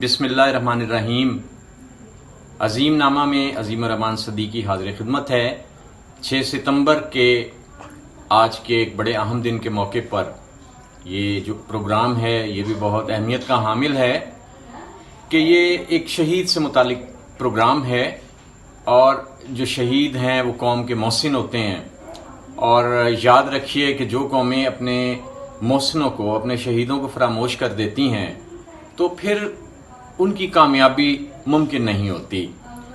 بسم اللہ الرحمن الرحیم۔ عظیم نامہ میں عظیم الرحمان صدیقی حاضر خدمت ہے۔ 6 ستمبر کے آج کے ایک بڑے اہم دن کے موقع پر یہ جو پروگرام ہے یہ بھی بہت اہمیت کا حامل ہے کہ یہ ایک شہید سے متعلق پروگرام ہے، اور جو شہید ہیں وہ قوم کے محسن ہوتے ہیں، اور یاد رکھیے کہ جو قومیں اپنے محسنوں کو، اپنے شہیدوں کو فراموش کر دیتی ہیں تو پھر ان کی کامیابی ممکن نہیں ہوتی۔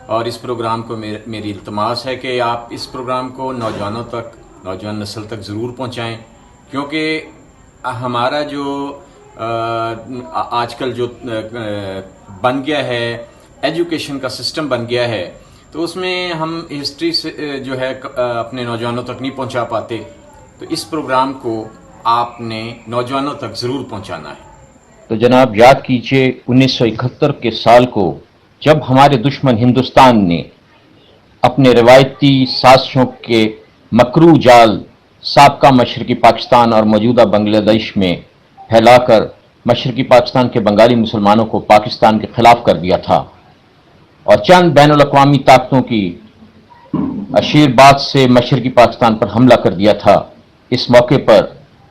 اور اس پروگرام کو میری التماس ہے کہ آپ اس پروگرام کو نوجوانوں تک، نوجوان نسل تک ضرور پہنچائیں، کیونکہ ہمارا جو آج کل جو بن گیا ہے، ایجوکیشن کا سسٹم بن گیا ہے، تو اس میں ہم ہسٹری سے جو ہے اپنے نوجوانوں تک نہیں پہنچا پاتے، تو اس پروگرام کو آپ نے نوجوانوں تک ضرور پہنچانا ہے۔ تو جناب یاد کیجئے 1971 کے سال کو، جب ہمارے دشمن ہندوستان نے اپنے روایتی سازشوں کے مکروہ جال سابقہ مشرقی پاکستان اور موجودہ بنگلہ دیش میں پھیلا کر مشرقی پاکستان کے بنگالی مسلمانوں کو پاکستان کے خلاف کر دیا تھا، اور چند بین الاقوامی طاقتوں کی اشیر بات سے مشرقی پاکستان پر حملہ کر دیا تھا۔ اس موقع پر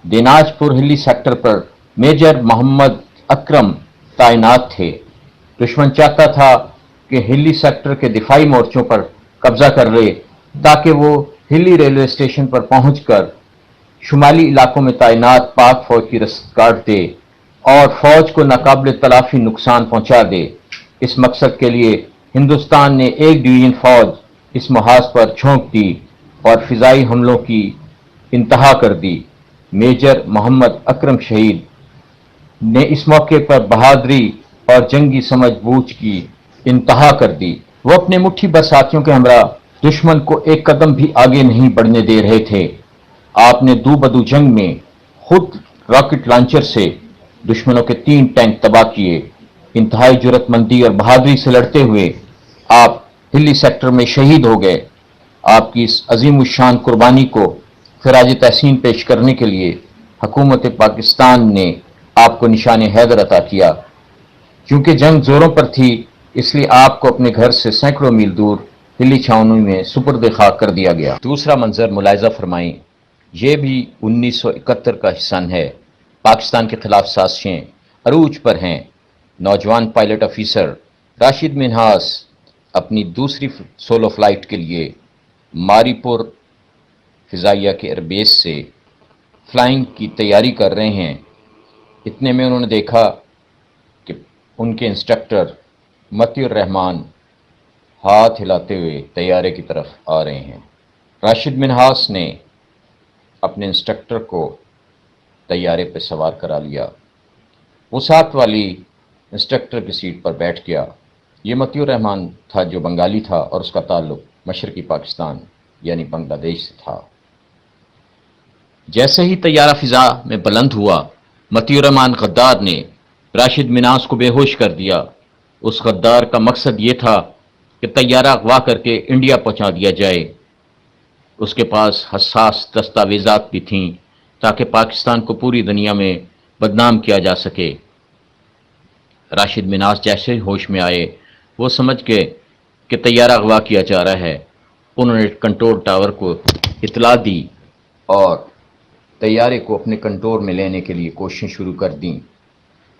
دیناج پور ہلی سیکٹر پر میجر محمد اکرم تعینات تھے۔ دشمن چاہتا تھا کہ ہلی سیکٹر کے دفاعی مورچوں پر قبضہ کر لے تاکہ وہ ہلی ریلوے اسٹیشن پر پہنچ کر شمالی علاقوں میں تعینات پاک فوج کی رسد کاٹ دے اور فوج کو ناقابل تلافی نقصان پہنچا دے۔ اس مقصد کے لیے ہندوستان نے ایک ڈویژن فوج اس محاذ پر جھونک دی اور فضائی حملوں کی انتہا کر دی۔ میجر محمد اکرم شہید نے اس موقع پر بہادری اور جنگی سمجھ بوجھ کی انتہا کر دی۔ وہ اپنے مٹھی بھر ساتھیوں کے ہمراہ دشمن کو ایک قدم بھی آگے نہیں بڑھنے دے رہے تھے۔ آپ نے دو بدو جنگ میں خود راکٹ لانچر سے دشمنوں کے 3 ٹینک تباہ کیے۔ انتہائی جرات مندی اور بہادری سے لڑتے ہوئے آپ ہلی سیکٹر میں شہید ہو گئے۔ آپ کی اس عظیم الشان قربانی کو خراج تحسین پیش کرنے کے لیے حکومت پاکستان نے آپ کو نشان حیدر عطا کیا۔ چونکہ جنگ زوروں پر تھی، اس لیے آپ کو اپنے گھر سے سینکڑوں میل دور ہلی چھاؤنی میں سپرد خاک کر دیا گیا۔ دوسرا منظر ملاحظہ فرمائیں، یہ بھی 1971 کا حصہ ہے۔ پاکستان کے خلاف سازشیں عروج پر ہیں۔ نوجوان پائلٹ آفیسر راشد منہاس اپنی دوسری سولو فلائٹ کے لیے ماری پور فضائیہ کے ایئر بیس سے فلائنگ کی تیاری کر رہے ہیں۔ اتنے میں انہوں نے دیکھا کہ ان کے انسٹرکٹر متی الرحمان ہاتھ ہلاتے ہوئے طیارے کی طرف آ رہے ہیں۔ راشد منہاس نے اپنے انسٹرکٹر کو طیارے پہ سوار کرا لیا۔ وہ ساتھ والی انسٹرکٹر کی سیٹ پر بیٹھ گیا۔ یہ متی الرحمان تھا جو بنگالی تھا اور اس کا تعلق مشرقی پاکستان یعنی بنگلہ دیش سے تھا۔ جیسے ہی طیارہ فضا میں بلند ہوا، متی الرحمان غدار نے راشد منہاس کو بے ہوش کر دیا۔ اس غدار کا مقصد یہ تھا کہ طیارہ اغوا کر کے انڈیا پہنچا دیا جائے۔ اس کے پاس حساس دستاویزات بھی تھیں تاکہ پاکستان کو پوری دنیا میں بدنام کیا جا سکے۔ راشد منہاس جیسے ہوش میں آئے، وہ سمجھ گئے کہ طیارہ اغوا کیا جا رہا ہے۔ انہوں نے کنٹرول ٹاور کو اطلاع دی اور طیارے کو اپنے کنٹرول میں لینے کے لیے کوششیں شروع کر دیں،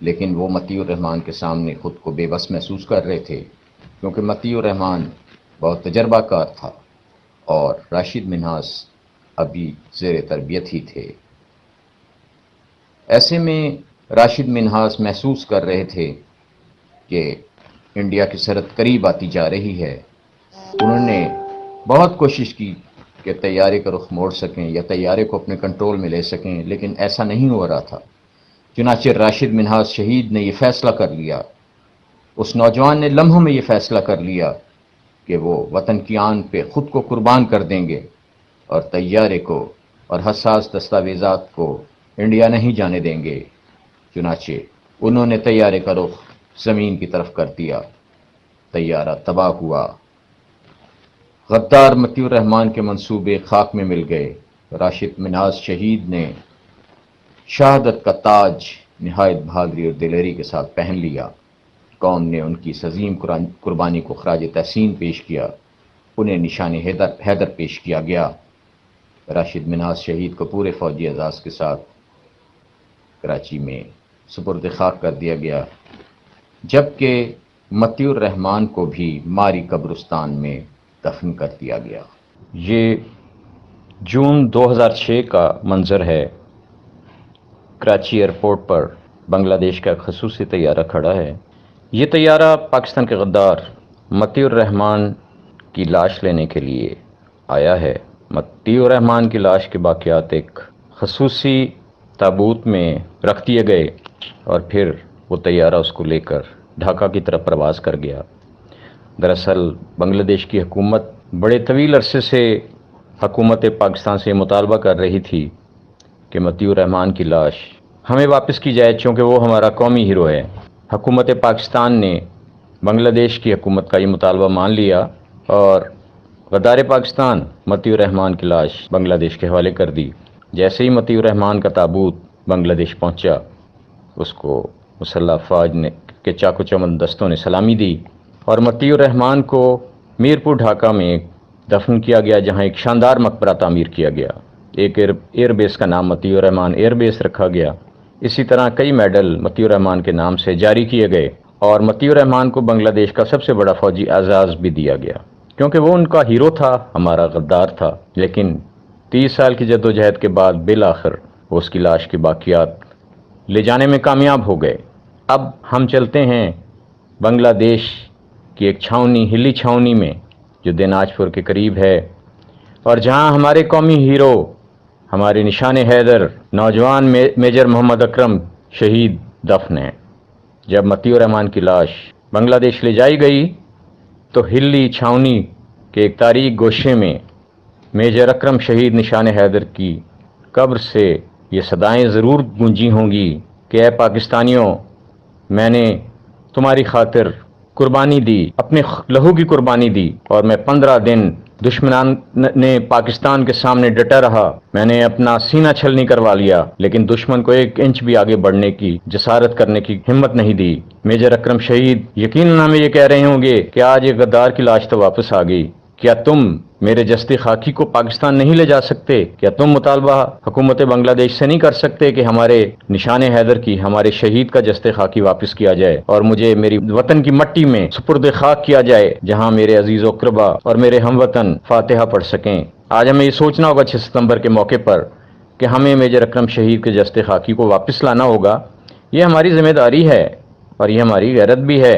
لیکن وہ متی الرحمان کے سامنے خود کو بے بس محسوس کر رہے تھے، کیونکہ متی الرحمان بہت تجربہ کار تھا اور راشد منہاس ابھی زیر تربیت ہی تھے۔ ایسے میں راشد منہاس محسوس کر رہے تھے کہ انڈیا کی سرحد قریب آتی جا رہی ہے۔ انہوں نے بہت کوشش کی کہ طیارے کا رخ موڑ سکیں یا طیارے کو اپنے کنٹرول میں لے سکیں، لیکن ایسا نہیں ہو رہا تھا۔ چنانچہ راشد منہاس شہید نے یہ فیصلہ کر لیا، اس نوجوان نے لمحوں میں یہ فیصلہ کر لیا کہ وہ وطن کی آن پہ خود کو قربان کر دیں گے اور طیارے کو اور حساس دستاویزات کو انڈیا نہیں جانے دیں گے۔ چنانچہ انہوں نے طیارے کا رخ زمین کی طرف کر دیا۔ طیارہ تباہ ہوا۔ غدار متی الرحمان کے منصوبے خاک میں مل گئے۔ راشد منہاس شہید نے شہادت کا تاج نہایت بہادری اور دلیری کے ساتھ پہن لیا۔ قوم نے ان کی اس عظیم قربانی کو خراج تحسین پیش کیا. انہیں نشان حیدر پیش کیا گیا. راشد منہاس شہید کو پورے فوجی اعزاز کے ساتھ کراچی میں سپرد خاک کر دیا گیا، جبکہ مطیع الرحمان کو بھی ماری قبرستان میں دفن کر دیا گیا. یہ جون 2006 کا منظر ہے. کراچی ایئرپورٹ پر بنگلہ دیش کا ایک خصوصی طیارہ کھڑا ہے. یہ طیارہ پاکستان کے غدار مطیع الرحمان کی لاش لینے کے لیے آیا ہے. مطیع الرحمان کی لاش کے باقیات ایک خصوصی تابوت میں رکھ دیے گئے اور پھر وہ طیارہ اس کو لے کر ڈھاکہ کی طرف پرواز کر گیا. دراصل بنگلہ دیش کی حکومت بڑے طویل عرصے سے حکومت پاکستان سے مطالبہ کر رہی تھی کہ مطیع الرحمان کی لاش ہمیں واپس کی جائے، چونکہ وہ ہمارا قومی ہیرو ہے. حکومت پاکستان نے بنگلہ دیش کی حکومت کا یہ مطالبہ مان لیا اور غدار پاکستان مطیع الرحمان کی لاش بنگلہ دیش کے حوالے کر دی. جیسے ہی مطیع الرحمان کا تابوت بنگلہ دیش پہنچا، اس کو مسلح افواج کے چاق و چمن دستوں نے سلامی دی اور مطیع الرحمان کو میرپور ڈھاکہ میں دفن کیا گیا، جہاں ایک شاندار مقبرہ تعمیر کیا گیا. ایک ایئر بیس کا نام مطیع الرحمان ایئر بیس رکھا گیا. اسی طرح کئی میڈل مطیع الرحمان کے نام سے جاری کیے گئے اور مطیع الرحمان کو بنگلہ دیش کا سب سے بڑا فوجی اعزاز بھی دیا گیا، کیونکہ وہ ان کا ہیرو تھا، ہمارا غدار تھا. لیکن 30 سال کی جدوجہد کے بعد بالآخر وہ اس کی لاش کے باقیات لے جانے میں کامیاب ہو گئے. اب ہم چلتے ہیں بنگلہ دیش کی ایک چھاؤنی، ہلی چھاؤنی میں جو دیناج پور کے قریب ہے، اور جہاں ہمارے قومی ہیرو، ہمارے نشان حیدر نوجوان میجر محمد اکرم شہید دفن ہیں. جب مطیع الرحمان کی لاش بنگلہ دیش لے جائی گئی تو ہلی چھاؤنی کے ایک تاریک گوشے میں میجر اکرم شہید نشان حیدر کی قبر سے یہ صدائیں ضرور گونجی ہوں گی کہ اے پاکستانیوں، میں نے تمہاری خاطر قربانی دی، اپنے لہو کی قربانی دی، اور میں 15 دن دشمنان نے پاکستان کے سامنے ڈٹا رہا. میں نے اپنا سینہ چھلنی کروا لیا، لیکن دشمن کو 1 انچ بھی آگے بڑھنے کی جسارت کرنے کی ہمت نہیں دی. میجر اکرم شہید یقیناً ہمیں یہ کہہ رہے ہوں گے کہ آج یہ غدار کی لاش تو واپس آ گئی. کیا تم میرے جسد خاکی کو پاکستان نہیں لے جا سکتے؟ کیا تم مطالبہ حکومت بنگلہ دیش سے نہیں کر سکتے کہ ہمارے نشان حیدر کی، ہمارے شہید کا جسد خاکی واپس کیا جائے اور مجھے میری وطن کی مٹی میں سپرد خاک کیا جائے، جہاں میرے عزیز و اقربا اور میرے ہم وطن فاتحہ پڑھ سکیں؟ آج ہمیں یہ سوچنا ہوگا 6 ستمبر کے موقع پر کہ ہمیں میجر اکرم شہید کے جسد خاکی کو واپس لانا ہوگا. یہ ہماری ذمہ داری ہے اور یہ ہماری غیرت بھی ہے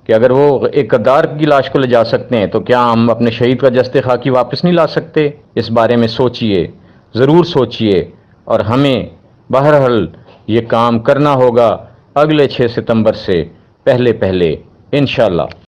کہ اگر وہ ایک غدار کی لاش کو لے جا سکتے ہیں تو کیا ہم اپنے شہید کا جسد خاکی واپس نہیں لا سکتے؟ اس بارے میں سوچئے، ضرور سوچئے، اور ہمیں بہرحال یہ کام کرنا ہوگا اگلے 6 ستمبر سے پہلے انشاءاللہ.